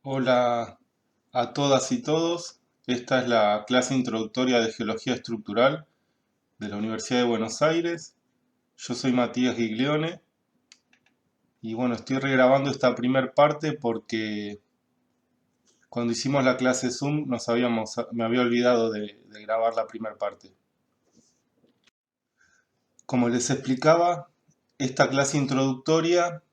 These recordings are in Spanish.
Hola a todas y todos. Esta es la clase introductoria de Geología Estructural de la Universidad de Buenos Aires. Yo soy Matías Giglione y bueno, estoy regrabando esta primer parte porque cuando hicimos la clase Zoom me había olvidado de grabar la primera parte. Como les explicaba, esta clase introductoria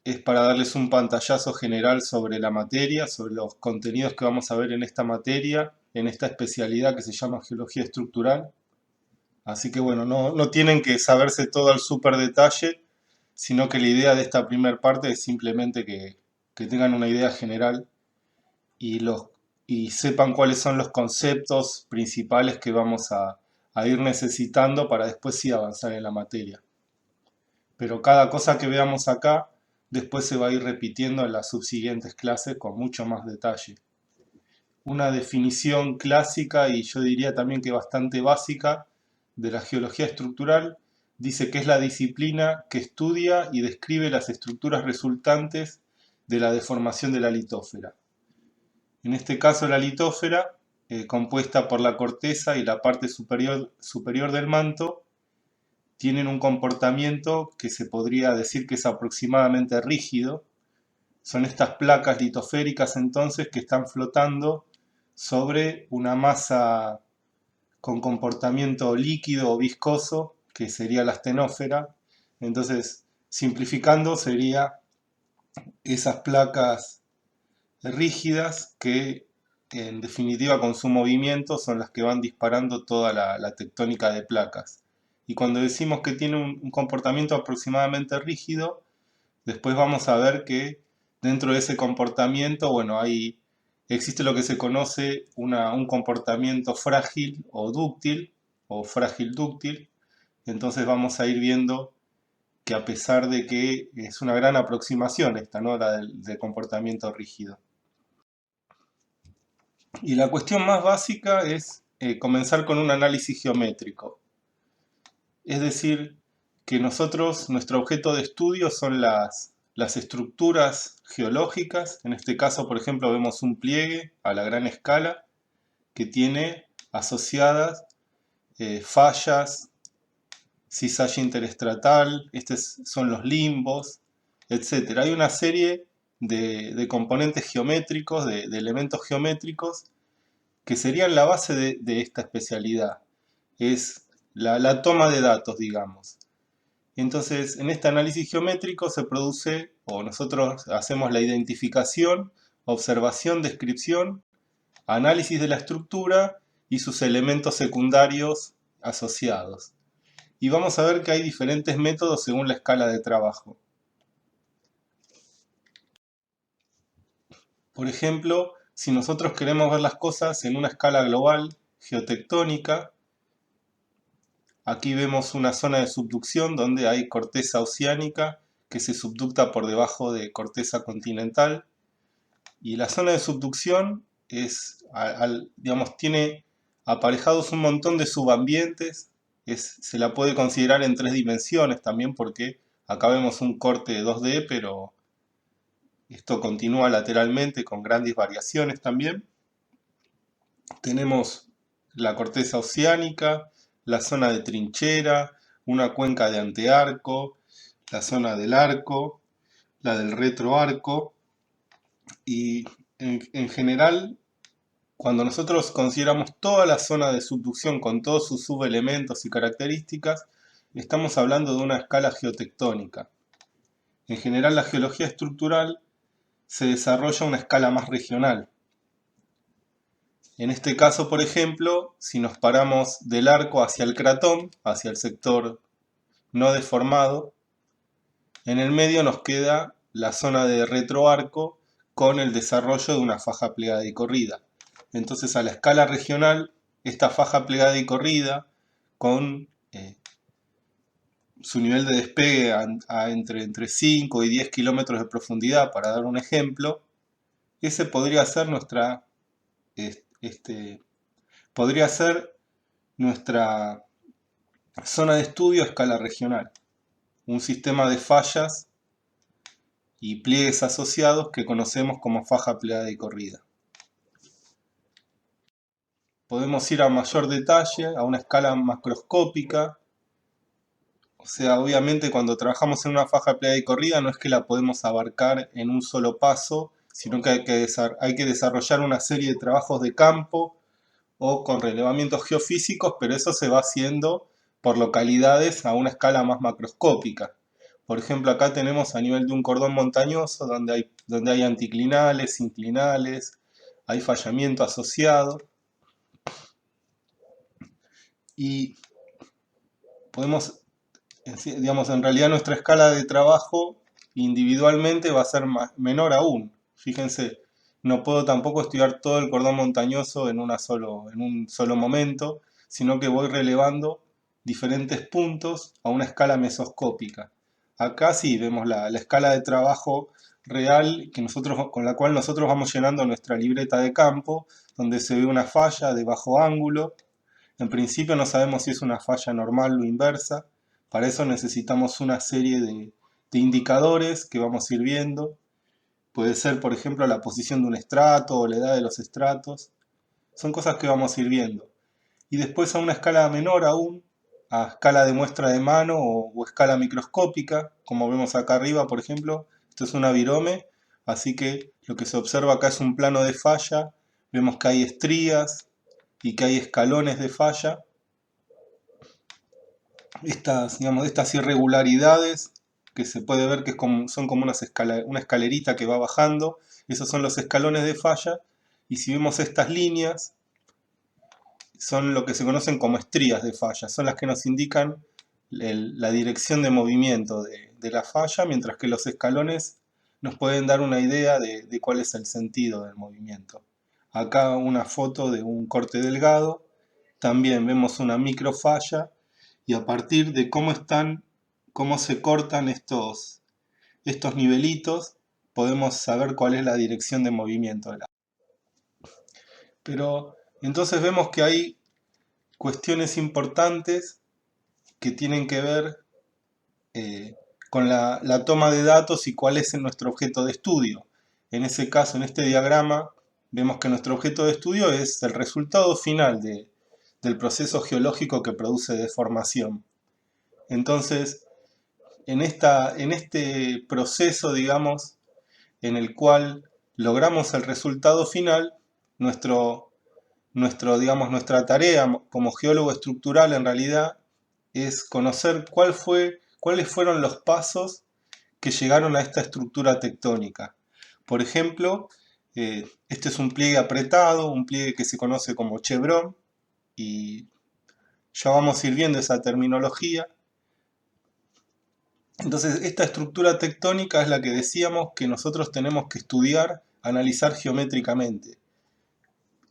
es para darles un pantallazo general sobre la materia, sobre los contenidos que vamos a ver en esta materia, en esta especialidad que se llama Geología Estructural. Así que bueno, no tienen que saberse todo al súper detalle, sino que la idea de esta primera parte es simplemente que tengan una idea general y, y sepan cuáles son los conceptos principales que vamos a ir necesitando para después sí avanzar en la materia. Pero cada cosa que veamos acá después se va a ir repitiendo en las subsiguientes clases con mucho más detalle. Una definición clásica y yo diría también que bastante básica de la geología estructural dice que es la disciplina que estudia y describe las estructuras resultantes de la deformación de la litósfera. En este caso la litósfera, compuesta por la corteza y la parte superior del manto, tienen un comportamiento que se podría decir que es aproximadamente rígido. Son estas placas litosféricas entonces que están flotando sobre una masa con comportamiento líquido o viscoso, que sería la astenósfera. Entonces, simplificando, sería esas placas rígidas que en definitiva con su movimiento son las que van disparando toda la tectónica de placas. Y cuando decimos que tiene un comportamiento aproximadamente rígido, después vamos a ver que dentro de ese comportamiento, bueno, existe lo que se conoce un comportamiento frágil o frágil dúctil. Entonces vamos a ir viendo que a pesar de que es una gran aproximación esta, ¿no? La del comportamiento rígido. Y la cuestión más básica es comenzar con un análisis geométrico. Es decir, que nuestro objeto de estudio son las estructuras geológicas. En este caso, por ejemplo, vemos un pliegue a la gran escala que tiene asociadas fallas, cizalla interestratal, estos son los limbos, etc. Hay una serie de componentes geométricos, de elementos geométricos que serían la base de esta especialidad. Es la toma de datos, digamos. Entonces, en este análisis geométrico se produce, o nosotros hacemos la identificación, observación, descripción, análisis de la estructura y sus elementos secundarios asociados. Y vamos a ver que hay diferentes métodos según la escala de trabajo. Por ejemplo, si nosotros queremos ver las cosas en una escala global, geotectónica, aquí vemos una zona de subducción donde hay corteza oceánica que se subducta por debajo de corteza continental. Y la zona de subducción digamos, tiene aparejados un montón de subambientes. Se la puede considerar en 3 dimensiones también porque acá vemos un corte de 2D, pero esto continúa lateralmente con grandes variaciones también. Tenemos la corteza oceánica, la zona de trinchera, una cuenca de antearco, la zona del arco, la del retroarco y en general, cuando nosotros consideramos toda la zona de subducción con todos sus subelementos y características, estamos hablando de una escala geotectónica. En general, la geología estructural se desarrolla a una escala más regional. En este caso, por ejemplo, si nos paramos del arco hacia el cratón, hacia el sector no deformado, en el medio nos queda la zona de retroarco con el desarrollo de una faja plegada y corrida. Entonces, a la escala regional, esta faja plegada y corrida, con su nivel de despegue entre 5 y 10 kilómetros de profundidad, para dar un ejemplo, ese podría ser podría ser nuestra zona de estudio a escala regional. Un sistema de fallas y pliegues asociados que conocemos como faja plegada y corrida. Podemos ir a mayor detalle, a una escala macroscópica. O sea, obviamente cuando trabajamos en una faja plegada y corrida no es que la podemos abarcar en un solo paso, sino que hay que desarrollar una serie de trabajos de campo o con relevamientos geofísicos, pero eso se va haciendo por localidades a una escala más macroscópica. Por ejemplo, acá tenemos a nivel de un cordón montañoso donde hay anticlinales, inclinales, hay fallamiento asociado y podemos, digamos, en realidad nuestra escala de trabajo individualmente va a ser menor aún. Fíjense, no puedo tampoco estudiar todo el cordón montañoso en un solo momento, sino que voy relevando diferentes puntos a una escala mesoscópica. Acá sí vemos la escala de trabajo real con la cual nosotros vamos llenando nuestra libreta de campo, donde se ve una falla de bajo ángulo. En principio no sabemos si es una falla normal o inversa. Para eso necesitamos una serie de indicadores que vamos a ir viendo. Puede ser, por ejemplo, la posición de un estrato o la edad de los estratos. Son cosas que vamos a ir viendo. Y después a una escala menor aún, a escala de muestra de mano o escala microscópica, como vemos acá arriba, por ejemplo. Esto es una virome, así que lo que se observa acá es un plano de falla. Vemos que hay estrías y que hay escalones de falla. Estas irregularidades que se puede ver que son como una escalerita que va bajando, esos son los escalones de falla, y si vemos estas líneas, son lo que se conocen como estrías de falla, son las que nos indican la dirección de movimiento de la falla, mientras que los escalones nos pueden dar una idea de cuál es el sentido del movimiento. Acá una foto de un corte delgado, también vemos una microfalla, y a partir de cómo se cortan estos nivelitos, podemos saber cuál es la dirección de movimiento de la. Pero entonces vemos que hay cuestiones importantes que tienen que ver con la toma de datos y cuál es nuestro objeto de estudio. En ese caso, en este diagrama, vemos que nuestro objeto de estudio es el resultado final del proceso geológico que produce deformación. Entonces, en este proceso, digamos, en el cual logramos el resultado final, nuestra tarea como geólogo estructural en realidad es conocer cuáles fueron los pasos que llegaron a esta estructura tectónica. Por ejemplo, este es un pliegue apretado, un pliegue que se conoce como chevron, y ya vamos a ir viendo esa terminología. Entonces, esta estructura tectónica es la que decíamos que nosotros tenemos que estudiar, analizar geométricamente.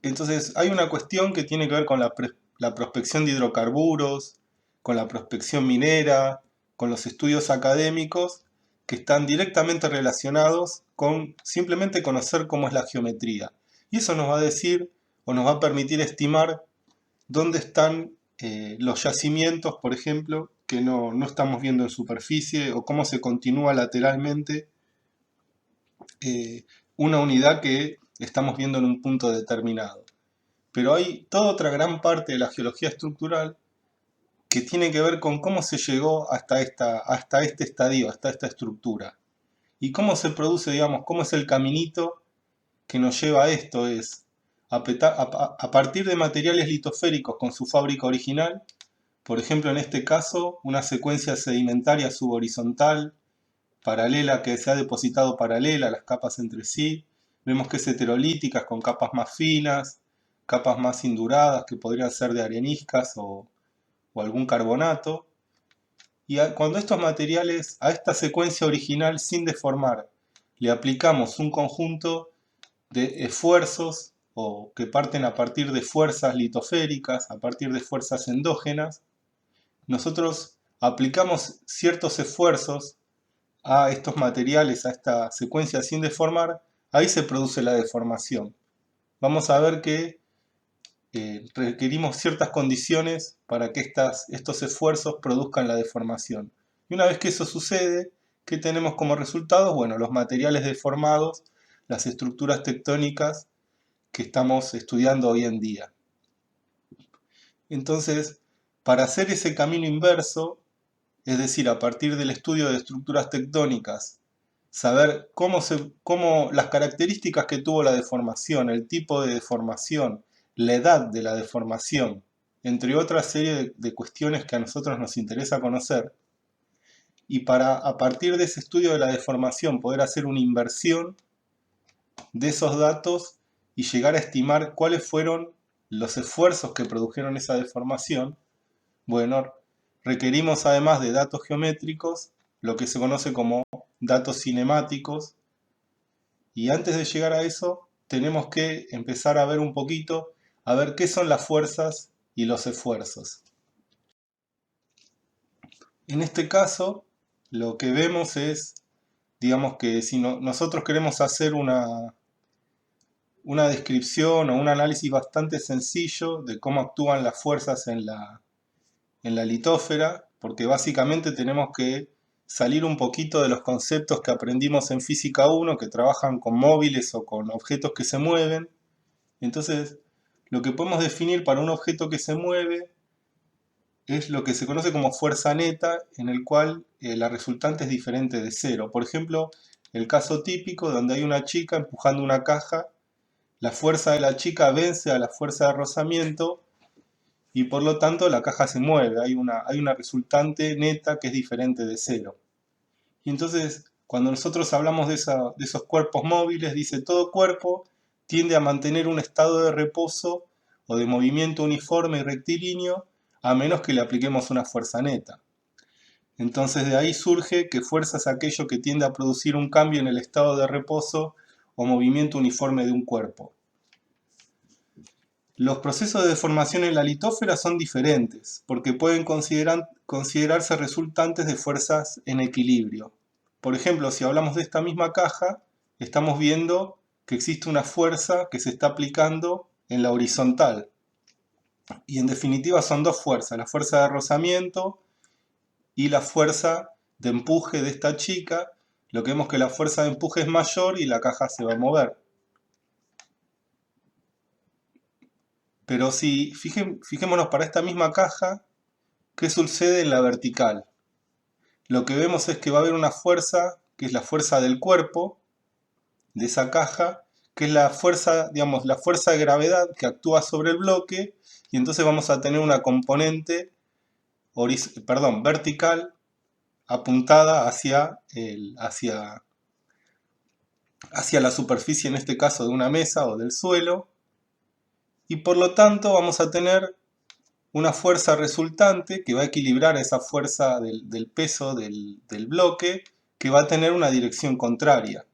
Entonces, hay una cuestión que tiene que ver con la prospección de hidrocarburos, con la prospección minera, con los estudios académicos, que están directamente relacionados con simplemente conocer cómo es la geometría. Y eso nos va a decir o nos va a permitir estimar dónde están los yacimientos, por ejemplo, que no estamos viendo en superficie, o cómo se continúa lateralmente una unidad que estamos viendo en un punto determinado. Pero hay toda otra gran parte de la geología estructural que tiene que ver con cómo se llegó hasta este estadio, hasta esta estructura. Y cómo se produce, digamos, cómo es el caminito que nos lleva a esto, es a partir de materiales litosféricos con su fábrica original, por ejemplo en este caso una secuencia sedimentaria subhorizontal, paralela, que se ha depositado paralela a las capas entre sí. Vemos que es heterolítica con capas más finas, capas más induradas que podrían ser de areniscas o algún carbonato. Y cuando estos materiales a esta secuencia original sin deformar le aplicamos un conjunto de esfuerzos o que parten a partir de fuerzas litosféricas, a partir de fuerzas endógenas, nosotros aplicamos ciertos esfuerzos a estos materiales, a esta secuencia sin deformar, ahí se produce la deformación. Vamos a ver que requerimos ciertas condiciones para que estos esfuerzos produzcan la deformación. Y una vez que eso sucede, ¿Qué tenemos como resultados? Bueno, los materiales deformados, las estructuras tectónicas que estamos estudiando hoy en día. Entonces, para hacer ese camino inverso, es decir, a partir del estudio de estructuras tectónicas, saber cómo las características que tuvo la deformación, el tipo de deformación, la edad de la deformación, entre otra serie de cuestiones que a nosotros nos interesa conocer, y para a partir de ese estudio de la deformación poder hacer una inversión de esos datos y llegar a estimar cuáles fueron los esfuerzos que produjeron esa deformación, bueno, requerimos además de datos geométricos, lo que se conoce como datos cinemáticos, y antes de llegar a eso tenemos que empezar a ver un poquito, a ver qué son las fuerzas y los esfuerzos. En este caso, lo que vemos es, digamos que si nosotros queremos hacer una descripción o un análisis bastante sencillo de cómo actúan las fuerzas en la litósfera, porque básicamente tenemos que salir un poquito de los conceptos que aprendimos en Física 1, que trabajan con móviles o con objetos que se mueven. Entonces, lo que podemos definir para un objeto que se mueve es lo que se conoce como fuerza neta, en el cual la resultante es diferente de cero. Por ejemplo, el caso típico donde hay una chica empujando una caja, la fuerza de la chica vence a la fuerza de rozamiento y por lo tanto la caja se mueve, hay una resultante neta que es diferente de cero. Y entonces, cuando nosotros hablamos de esos cuerpos móviles, dice todo cuerpo tiende a mantener un estado de reposo o de movimiento uniforme y rectilíneo, a menos que le apliquemos una fuerza neta. Entonces de ahí surge que fuerza es aquello que tiende a producir un cambio en el estado de reposo o movimiento uniforme de un cuerpo. Los procesos de deformación en la litósfera son diferentes, porque pueden considerarse resultantes de fuerzas en equilibrio. Por ejemplo, si hablamos de esta misma caja, estamos viendo que existe una fuerza que se está aplicando en la horizontal. Y en definitiva son dos fuerzas, la fuerza de rozamiento y la fuerza de empuje de esta chica. Lo que vemos que la fuerza de empuje es mayor y la caja se va a mover. Pero si fijémonos para esta misma caja, ¿qué sucede en la vertical? Lo que vemos es que va a haber una fuerza, que es la fuerza del cuerpo, de esa caja, que es la fuerza, digamos, la fuerza de gravedad que actúa sobre el bloque, y entonces vamos a tener una componente vertical apuntada hacia la superficie, en este caso de una mesa o del suelo, y por lo tanto vamos a tener una fuerza resultante que va a equilibrar esa fuerza del peso del bloque, que va a tener una dirección contraria.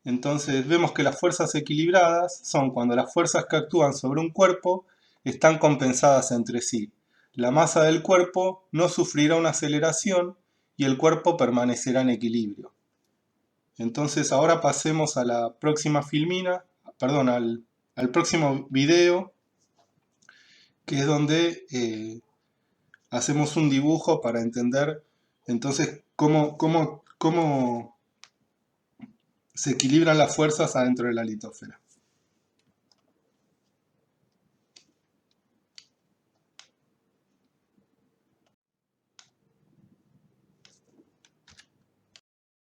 Entonces vemos que las fuerzas equilibradas son cuando las fuerzas que actúan sobre un cuerpo están compensadas entre sí. La masa del cuerpo no sufrirá una aceleración y el cuerpo permanecerá en equilibrio. Entonces ahora pasemos a la próxima al próximo video, que es donde hacemos un dibujo para entender entonces cómo se equilibran las fuerzas adentro de la litósfera.